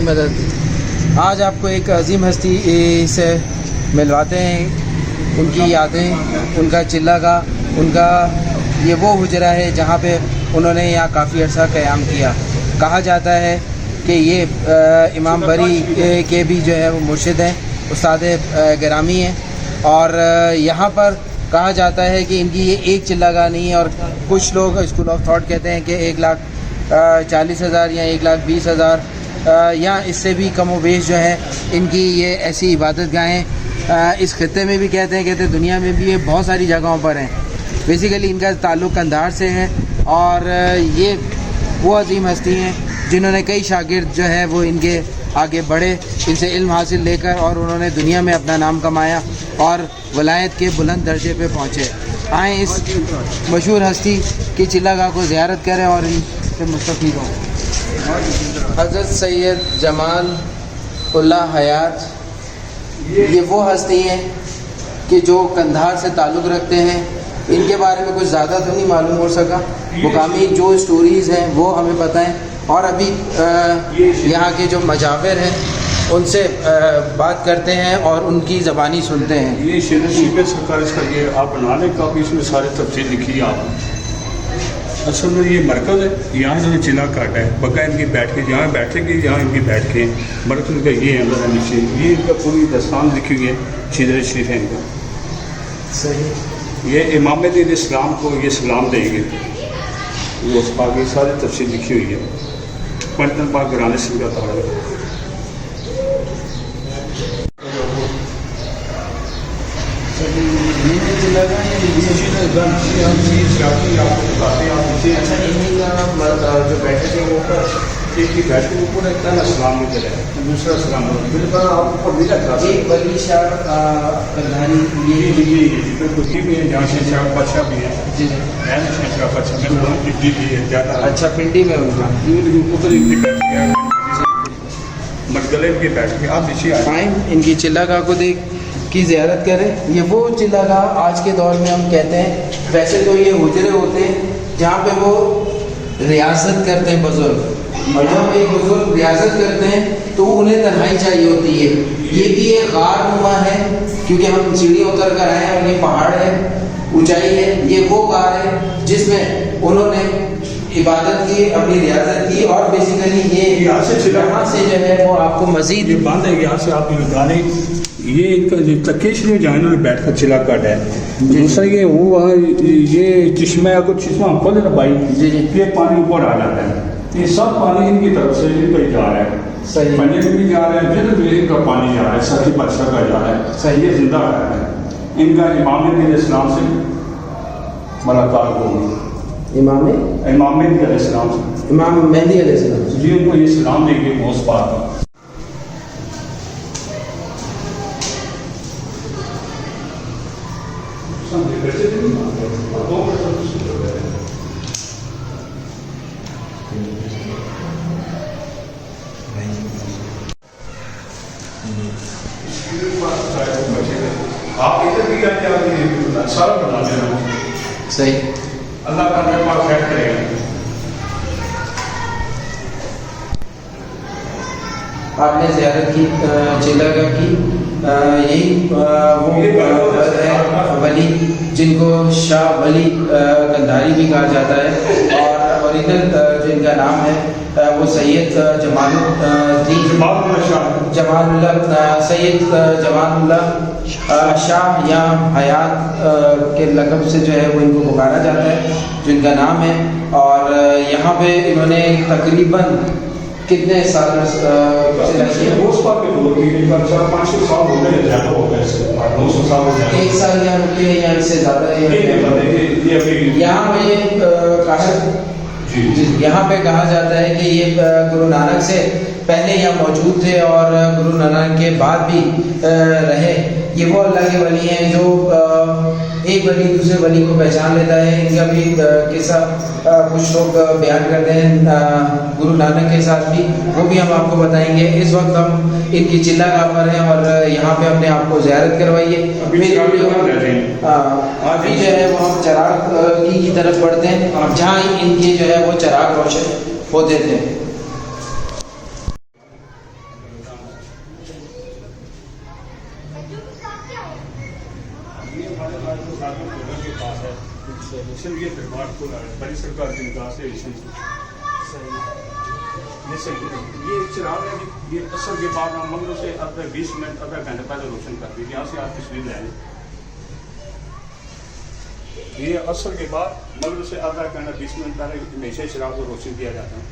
مدد۔ آج آپ کو ایک عظیم ہستی سے ملواتے ہیں، ان کی یادیں، ان کا چلہ کا، ان کا یہ وہ حجرہ ہے جہاں پہ انہوں نے یہاں کافی عرصہ قیام کیا۔ کہا جاتا ہے کہ یہ امام بری کے بھی جو ہے وہ مرشد ہیں، استاد گرامی ہیں، اور یہاں پر کہا جاتا ہے کہ ان کی یہ ایک چلہ گاہ نہیں ہے، اور کچھ لوگ اسکول آف تھاٹ کہتے ہیں کہ 1,40,000 یا 1,20,000 یا اس سے بھی کم و بیش جو ہے ان کی یہ ایسی عبادت گاہیں اس خطے میں بھی کہتے ہیں دنیا میں بھی یہ بہت ساری جگہوں پر ہیں۔ بیسیکلی ان کا تعلق قندھار سے ہے، اور یہ وہ عظیم ہستی ہیں جنہوں نے کئی شاگرد جو ہے وہ ان کے آگے بڑھے، ان سے علم حاصل لے کر، اور انہوں نے دنیا میں اپنا نام کمایا اور ولایت کے بلند درجے پہ پہنچے۔ آئیں اس مشہور ہستی کی چلہ گاہ کو زیارت کریں اور ان سے مستفید ہوں۔ حضرت سید جمال اللہ حیات یہ وہ ہستی ہیں کہ جو قندھار سے تعلق رکھتے ہیں۔ ان کے بارے میں کچھ زیادہ تو نہیں معلوم ہو سکا، مقامی جو سٹوریز ہیں وہ ہمیں پتہ ہیں، اور ابھی یہاں کے جو مجاور ہیں ان سے بات کرتے ہیں اور ان کی زبانی سنتے ہیں۔ یہ شیر شیبے سرکار اس کا یہ آپ بنانے کا بھی اس میں سارے تفصیل لکھی ہے آپ نے۔ اصل میں یہ مرکز ہے، یہاں انہوں نے چلا کاٹا ہے، بقا ان کی بیٹھ کے جہاں بیٹھے گی یہاں ان کی بیٹھ کے مرکز کا یہ ہے اندر نیچے، یہ ان کا پوری دستان لکھی ہوئی ہے، شیدر شریف ہے ان کا۔ صحیح۔ یہ امام دین اسلام کو یہ سلام دیں گے، وہ اس پاک کی ساری تفصیل لکھی ہوئی ہے، پنجتن پاک گرانے سے کا تعلق ہے۔ جو بیٹھے تھے وہ ایک کی بیٹھ کے اوپر ایک طرح اسلام میں چلے دوسرا اسلام بالکل آپ اوپر ملا تھا ایک ولی شاہ قندھاری یہ کچھ بھی ہے جہاں سے شاہ بادشاہ بھی ہے جی شاہ بادشاہ میں پنڈی بھی ہے زیادہ اچھا پنڈی میں ہوگا اوپر ایک بیٹھ گیا مٹگلے کے بیٹھ کے آپ نیچے آئیں ان کی چلہ گاہ کو دیکھ کی زیارت کریں۔ یہ وہ چلہ گاہ آج کے دور میں ہم کہتے ہیں، ویسے تو یہ حجرے ہوتے ہیں جہاں پہ وہ ریاضت کرتے ہیں بزرگ، اور جب ایک بزرگ ریاضت کرتے ہیں تو انہیں تنہائی چاہیے ہوتی ہے۔ یہ بھی ایک غار نما ہے کیونکہ ہم سیڑھی اتر کر آئے ہیں اور یہ پہاڑ ہے، اونچائی ہے، یہ وہ غار ہے جس میں انہوں نے عبادت کی، اپنی ریاضت کی، اور بیسیکلی یہ یہاں سے جو ہے وہ آپ کو مزید یہ باندھ ہے یہاں سے آپ گانے یہ ان کا جو تکیش نے جہاں انہوں نے بیٹھ کر چلا کاٹا ہے۔ دوسرا یہ وہ وہاں یہ چشمہ اگر چشمہ ہم کھولے نا بھائی یہ پانی اوپر آ جاتا ہے، یہ سب پانی ان کی طرف سے ان کا جا رہا ہے، پنجے میں بھی جا رہا ہے، جدھر بھی ان کا پانی جا رہا ہے، سچی بادشاہ کا جا رہا ہے، یہ زندہ رہا ہے۔ ان کا امام دین اسلام سے ملاقات ہوگی، امام مہدی علیہ السلام سے، امام مہدی علیہ السلام جی ان کو یہ سلام دیں گے اس بات کا۔ آپ ادھر بھی آئے سارا بنا دینا صحیح، اللہ کا میرے پاس خیر کرے گا۔ آپ نے زیارت کی چلہ گاہ کی، یہی وہ ولی جن کو شاہ ولی قندھاری بھی کہا جاتا ہے، اور ادھر جو ان کا نام ہے وہ سید جمال اللہ سید جمال اللہ شاہ یا حیات کے لقب سے جو ہے وہ ان کو پکارا جاتا ہے، جو ان کا نام ہے۔ اور یہاں پہ انہوں نے تقریباً کتنے سال ایک سال یہاں رکے یا اس سے زیادہ؟ یہاں پہ کہا جاتا ہے کہ یہ گرو نانک سے پہلے یہاں موجود تھے اور گرو نانک کے بعد بھی رہے۔ یہ وہ اللہ کے ولی ہیں جو ایک ولی دوسرے ولی کو پہچان لیتا ہے۔ ان کا بھی قصہ کچھ لوگ بیان کرتے ہیں گرو نانک کے ساتھ بھی، وہ بھی ہم آپ کو بتائیں گے۔ اس وقت ہم ان کی چلہ گاہ پر ہیں اور یہاں پہ اپنے آپ کو زیارت کروائیے۔ ابھی جو ہے وہ ہم چراغ کی طرف بڑھتے ہیں جہاں ان کے جو ہے وہ چراغ روشن ہوتے تھے۔ کے پاس ہے یہ دربار کو بڑی سرکار کی نگاہ سے یہ چراغ ہے یہ اثر کے بعد ہم مغرب سے آدھا 20 منٹ آدھا گھنٹہ پہلے روشن کر دی یہاں سے آپ تصویر لے لیں یہ اثر کے بعد مغرب سے آدھا گھنٹہ 20 منٹ پہلے ہمیشہ چراغ کو روشن کیا جاتا ہے.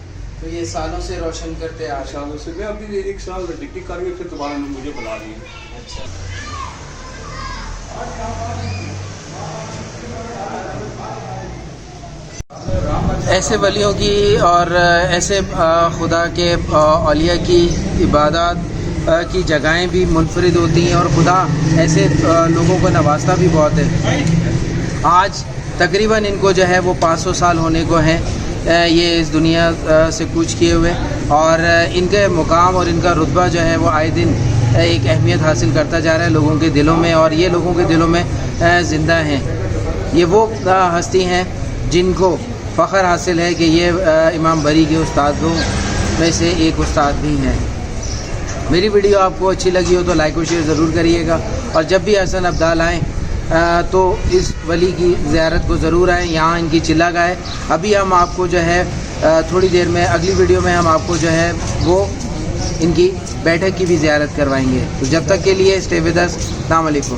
تو یہ سالوں سے روشن کرتے ہیں آج سالوں سے میں ابھی ایک سال ڈپٹی کر کے پھر دوبارہ مجھے بلا دیے. اچھا ایسے ولیوں کی اور ایسے خدا کے اولیاء کی عبادات کی جگہیں بھی منفرد ہوتی ہیں اور خدا ایسے لوگوں کو نوازتا بھی بہت ہے. آج تقریباً ان کو جو ہے وہ 500 سال ہونے کو ہیں یہ اس دنیا سے کوچ کیے ہوئے اور ان کے مقام اور ان کا رتبہ جو ہے وہ آئے دن ایک اہمیت حاصل کرتا جا رہا ہے لوگوں کے دلوں میں اور یہ لوگوں کے دلوں میں زندہ ہیں. یہ وہ ہستی ہیں جن کو فخر حاصل ہے کہ یہ امام بری کے استادوں میں سے ایک استاد بھی ہیں. میری ویڈیو آپ کو اچھی لگی ہو تو لائک و شیئر ضرور کریے گا اور جب بھی حسن ابدال آئیں تو اس ولی کی زیارت کو ضرور آئیں. یہاں ان کی چلا گاہ ہے. ابھی ہم آپ کو جو ہے تھوڑی دیر میں اگلی ویڈیو میں ہم آپ کو جو ہے وہ ان کی بیٹھک کی بھی زیارت کروائیں گے. تو جب تک کے لیے اسٹے ود اس. السلام علیکم.